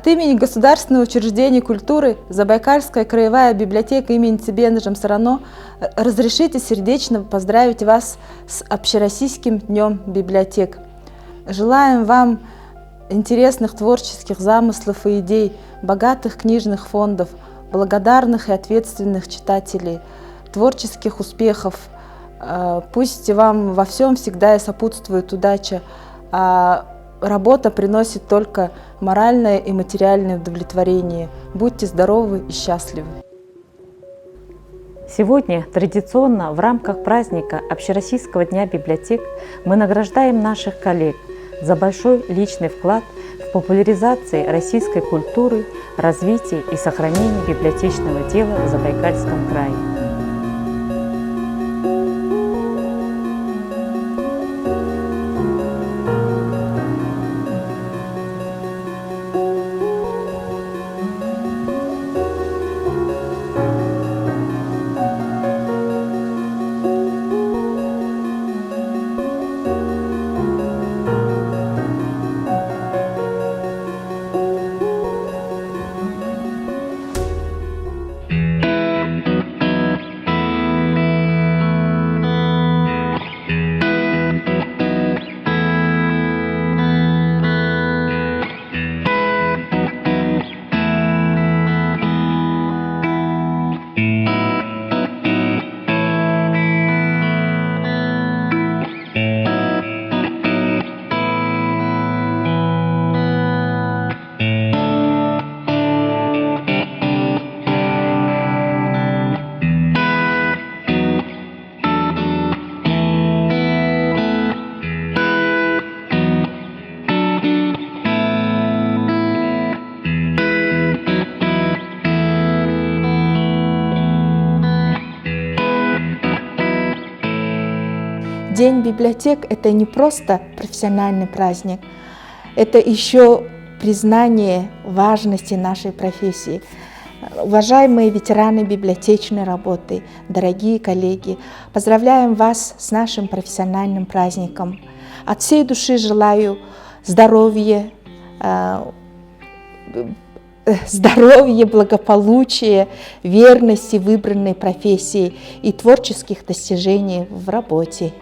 От имени Государственного учреждения культуры Забайкальская краевая библиотека имени Цибена Жамсарано разрешите сердечно поздравить вас с Общероссийским днем библиотек. Желаем вам интересных творческих замыслов и идей, богатых книжных фондов, благодарных и ответственных читателей, творческих успехов. Пусть вам во всем всегда и сопутствует удача, а работа приносит только моральное и материальное удовлетворение. Будьте здоровы и счастливы. Сегодня традиционно в рамках праздника Общероссийского дня библиотек мы награждаем наших коллег за большой личный вклад в популяризации российской культуры, развитии и сохранении библиотечного дела в Забайкальском крае. День библиотек – это не просто профессиональный праздник, это еще признание важности нашей профессии. Уважаемые ветераны библиотечной работы, дорогие коллеги, поздравляем вас с нашим профессиональным праздником. От всей души желаю здоровья, благополучия, верности выбранной профессии и творческих достижений в работе.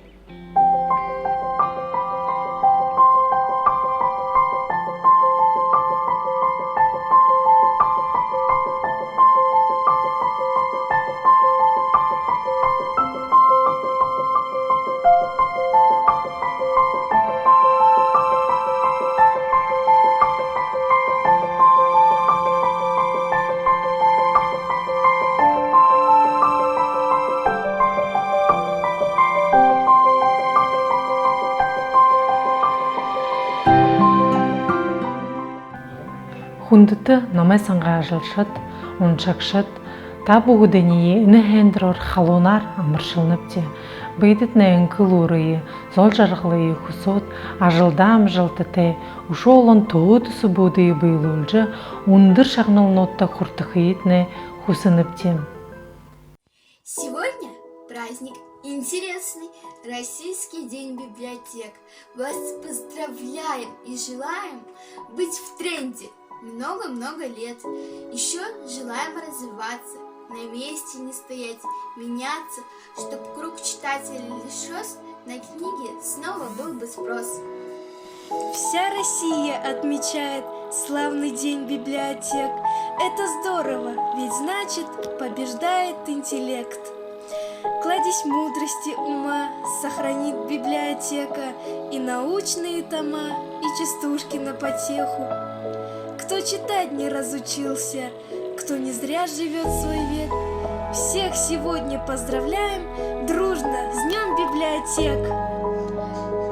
Хүндэт намай сангаа ажилшид, уншагшид, та бүгдний нэхэндрор халунар амаршилнапти. Бейдэт на энкылурые, зол жаргалые хусот, ажылдам жылтате, ушолон тоотусу будые бейлунжа, ундыр шагналнотта хуртахиитне хусынапти. Сегодня праздник интересный, Российский день библиотек. Вас поздравляем и желаем быть в тренде много-много лет. Еще желаем развиваться, на месте не стоять, меняться, чтобы круг читателей лишь рос, на книги снова был бы спрос. Вся Россия отмечает славный день библиотек. Это здорово, ведь значит побеждает интеллект. Кладезь мудрости ума сохранит библиотека и научные тома, и частушки на потеху. Кто читать не разучился, кто не зря живет свой век, всех сегодня поздравляем дружно с Днем библиотек!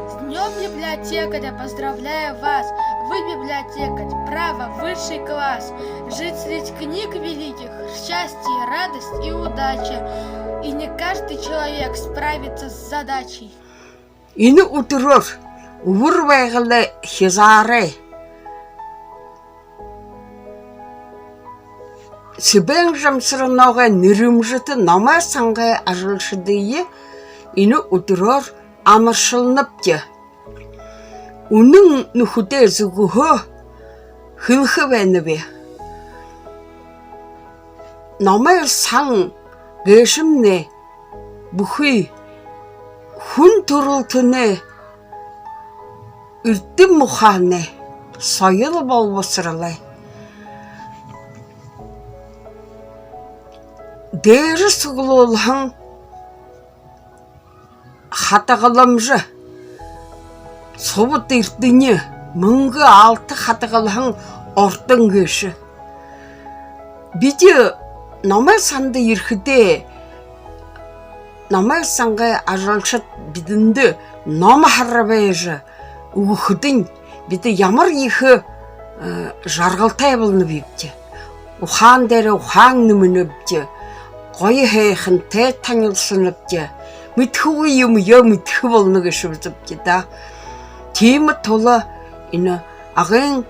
С Днем библиотекаря поздравляю вас! Вы библиотекарь, право, высший класс. Жить среди книг великих, счастье, радость и удача. И не каждый человек справится с задачей. Энэ өдрөөр өвөр байгаль хязгаарай. Цибэн Жамсараноога нэрэмжит намай сангай ажуулшдые энэ өдрөөр амаршилнапти. Үнэн нүхүдээ зүгөһө хынхы бәнібе. Номер сан гэшімне бүхі хүн тұрылтыны үрттім мұханы сайыл болбосырылы. Дәрі сұғылы олғын хатағыламжы событ үрттіні мұңғы алты хатағылығын ортын көші. Биде номер санды ерхіде номер санға ажалшыт бидінді номы харрабайжы ұғыдың биде ямар ехі жарғылтай болыны бейбде. Ухан дәрі ухан нүміні бде. Қойы хейхін тәй таңылсыны бде. Мүтхі ұйымы мүтхі болыны көші бізіпде да. Темі толы ины ағын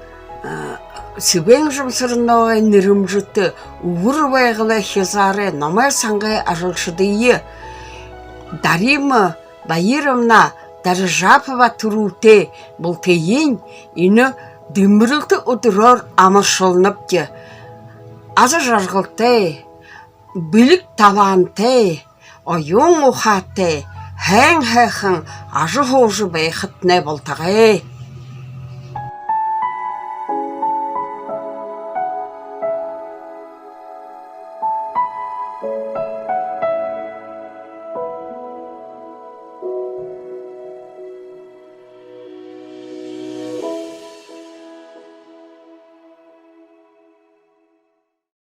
Сыбен жұмсырынауға нірім жүтті ұғыр байғылы хезары намай саңғай ажылшыдыйы. Даримы байырымна дары жапыва тұруте бұл тейін ины дымырылты ұдырор амыршылынып ке. Азы жарғылты, білік таланты, ойын ұхаты, хэн-хэхын ажы хожы байқытны болтағы.